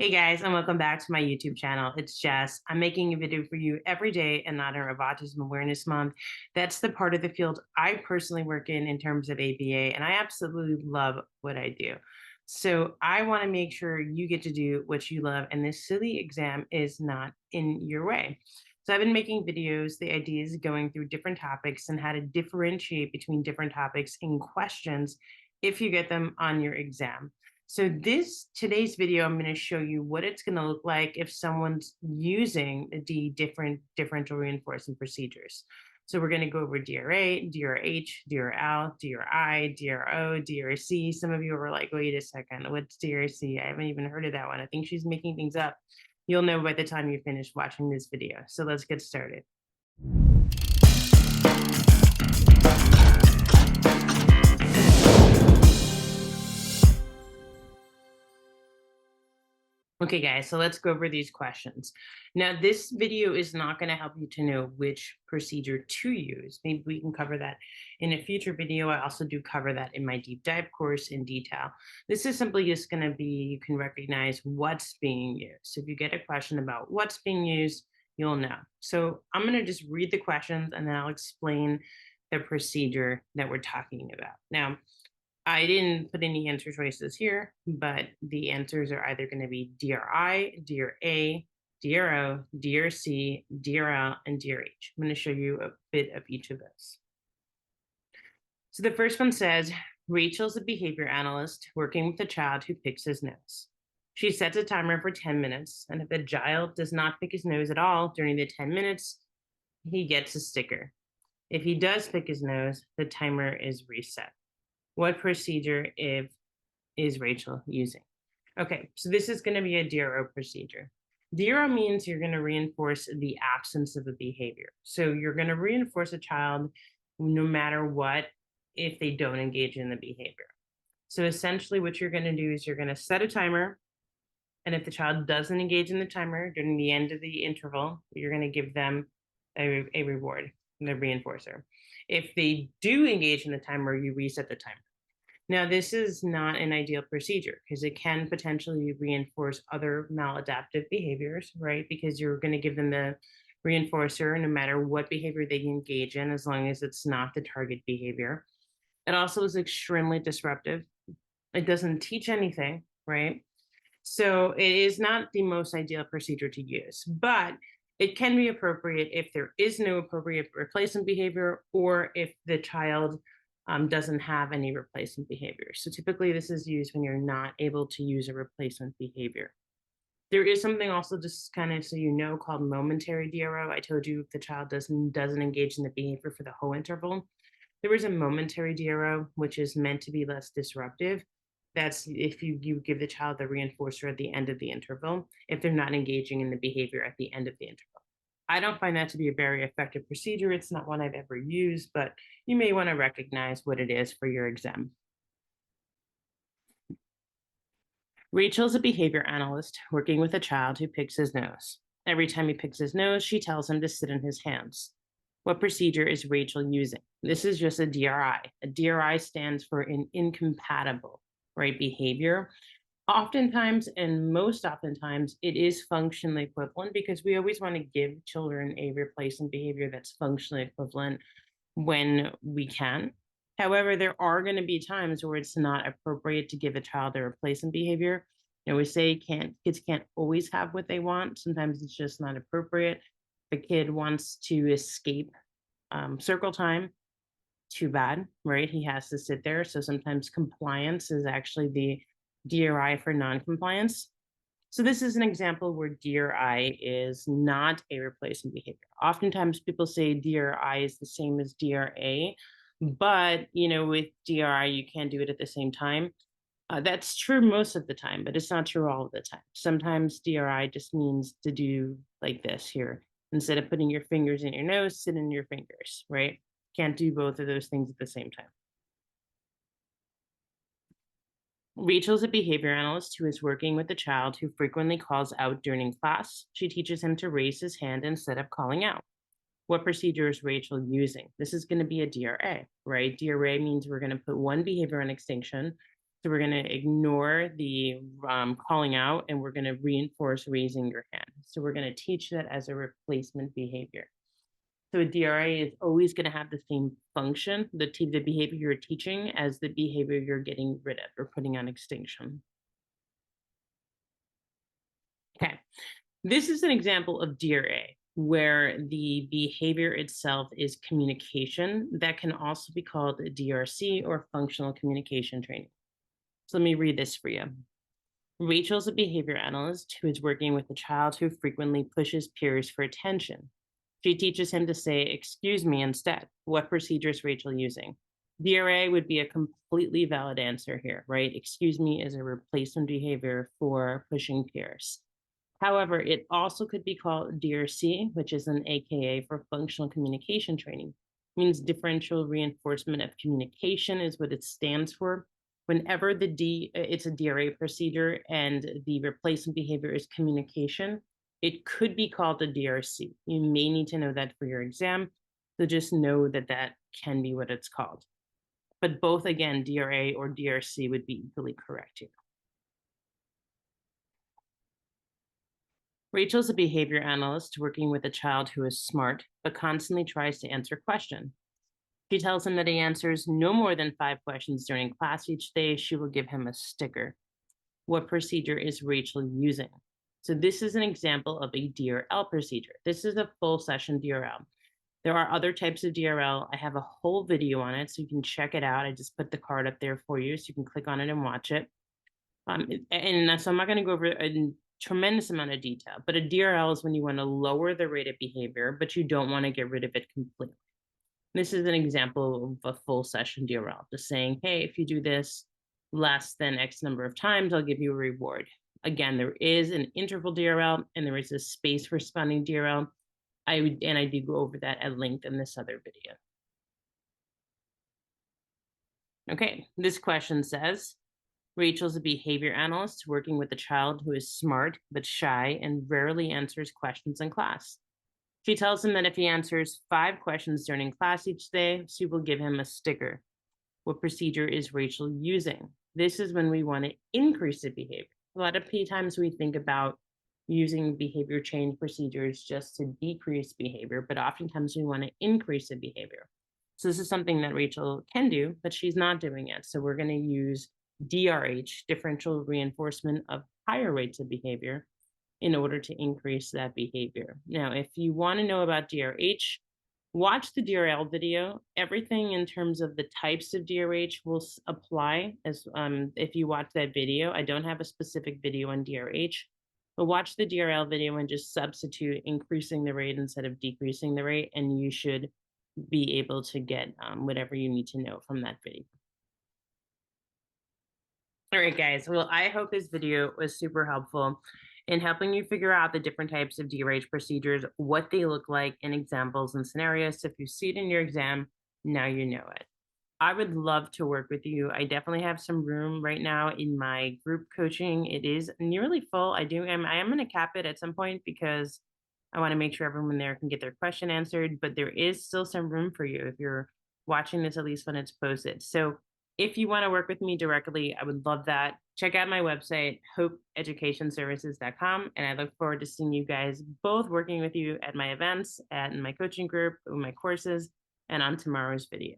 Hey guys, and welcome back to my YouTube channel. It's Jess. I'm making a video for you every day in honor of Autism Awareness Month. That's the part of the field I personally work in terms of ABA, and I absolutely love what I do. So I want to make sure you get to do what you love, and this silly exam is not in your way. So I've been making videos. The idea is going through different topics and how to differentiate between different topics in questions if you get them on your exam. So today's video, I'm going to show you what it's going to look like if someone's using the different differential reinforcement procedures. So we're going to go over DRA, DRH, DRL, DRI, DRO, DRC. Some of you are like, wait a second, what's DRC? I haven't even heard of that one. I think she's making things up. You'll know by the time you finish watching this video. So let's get started. Okay, guys, so let's go over these questions. Now, this video is not going to help you to know which procedure to use. Maybe we can cover that in a future video. I also do cover that in my deep dive course in detail. This is simply just going to be, you can recognize what's being used. So if you get a question about what's being used, you'll know. So I'm going to just read the questions and then I'll explain the procedure that we're talking about. Now, I didn't put any answer choices here, but the answers are either going to be DRI, DRA, DRO, DRC, DRL, and DRH. I'm going to show you a bit of each of those. So the first one says, Rachel's a behavior analyst working with a child who picks his nose. She sets a timer for 10 minutes, and if the child does not pick his nose at all during the 10 minutes, he gets a sticker. If he does pick his nose, the timer is reset. What procedure is Rachel using? Okay, so this is going to be a DRO procedure. DRO means you're going to reinforce the absence of a behavior. So you're going to reinforce a child no matter what if they don't engage in the behavior. So essentially what you're going to do is you're going to set a timer, and if the child doesn't engage in the timer during the end of the interval, you're going to give them a reward, the reinforcer. If they do engage in the timer, you reset the timer. Now, this is not an ideal procedure because it can potentially reinforce other maladaptive behaviors, right? Because you're going to give them the reinforcer no matter what behavior they engage in, as long as it's not the target behavior. It also is extremely disruptive. It doesn't teach anything, right? So it is not the most ideal procedure to use, but it can be appropriate if there is no appropriate replacement behavior or if the child doesn't have any replacement behavior. So typically this is used when you're not able to use a replacement behavior. There is something also, just kind of so you know, called momentary DRO. I told you if the child doesn't engage in the behavior for the whole interval. There is a momentary DRO, which is meant to be less disruptive. That's if you give the child the reinforcer at the end of the interval, if they're not engaging in the behavior at the end of the interval. I don't find that to be a very effective procedure. It's not one I've ever used, but you may want to recognize what it is for your exam. Rachel's a behavior analyst working with a child who picks his nose. Every time he picks his nose, she tells him to sit in his hands. What procedure is Rachel using? This is just a DRI. A DRI stands for an incompatible, right, behavior. Oftentimes, and most oftentimes, it is functionally equivalent because we always want to give children a replacement behavior that's functionally equivalent when we can. However, there are going to be times where it's not appropriate to give a child a replacement behavior. You know, we say kids can't always have what they want. Sometimes it's just not appropriate. The kid wants to escape circle time. Too bad, right? He has to sit there. So sometimes compliance is actually the DRI for non-compliance. So this is an example where DRI is not a replacement behavior. Oftentimes people say DRI is the same as DRA, but with DRI, you can't do it at the same time. That's true most of the time, but it's not true all of the time. Sometimes DRI just means to do like this here. Instead of putting your fingers in your nose, sit in your fingers, right? Can't do both of those things at the same time. Rachel's a behavior analyst who is working with a child who frequently calls out during class. She teaches him to raise his hand instead of calling out. What procedure is Rachel using? This is going to be a DRA, right? DRA means we're going to put one behavior on extinction. So we're going to ignore the calling out, and we're going to reinforce raising your hand. So we're going to teach that as a replacement behavior. So a DRA is always going to have the same function, the behavior you're teaching, as the behavior you're getting rid of or putting on extinction. Okay, this is an example of DRA, where the behavior itself is communication. That can also be called a DRC, or functional communication training. So let me read this for you. Rachel's a behavior analyst who is working with a child who frequently pushes peers for attention. She teaches him to say, "Excuse me," instead. What procedure is Rachel using? DRA would be a completely valid answer here, right? Excuse me is a replacement behavior for pushing peers. However, it also could be called DRC, which is an AKA for functional communication training. It means differential reinforcement of communication is what it stands for. Whenever it's a DRA procedure and the replacement behavior is communication, it could be called a DRC. You may need to know that for your exam, so just know that that can be what it's called. But both, again, DRA or DRC would be equally correct here. Rachel's a behavior analyst working with a child who is smart, but constantly tries to answer questions. She tells him that he answers no more than 5 questions during class each day. She will give him a sticker. What procedure is Rachel using? So this is an example of a DRL procedure. This is a full session DRL. There are other types of DRL. I have a whole video on it, so you can check it out. I just put the card up there for you, so you can click on it and watch it. And so I'm not going to go over a tremendous amount of detail, but a DRL is when you want to lower the rate of behavior, but you don't want to get rid of it completely. This is an example of a full session DRL, just saying, hey, if you do this less than X number of times, I'll give you a reward. Again, there is an interval DRL and there is a space responding DRL. I do go over that at length in this other video. Okay, this question says, Rachel's a behavior analyst working with a child who is smart but shy and rarely answers questions in class. She tells him that if he answers 5 questions during class each day, she will give him a sticker. What procedure is Rachel using? This is when we want to increase the behavior. A lot of times we think about using behavior change procedures just to decrease behavior, but oftentimes we want to increase the behavior. So this is something that Rachel can do, but she's not doing it. So we're going to use DRH, differential reinforcement of higher rates of behavior, in order to increase that behavior. Now, if you want to know about DRH, watch the DRL video. Everything in terms of the types of DRH will apply as if you watch that video. I don't have a specific video on DRH, but watch the DRL video and just substitute increasing the rate instead of decreasing the rate, and you should be able to get whatever you need to know from that video. All right, guys. Well, I hope this video was super helpful in helping you figure out the different types of DRH procedures, what they look like in examples and scenarios. So if you see it in your exam, now you know it. I would love to work with you. I definitely have some room right now in my group coaching. It is nearly full. I am going to cap it at some point because I want to make sure everyone there can get their question answered, but there is still some room for you if you're watching this, at least when it's posted. So if you want to work with me directly, I would love that. Check out my website, hopeeducationservices.com, and I look forward to seeing you guys both working with you at my events, in my coaching group, in my courses, and on tomorrow's video.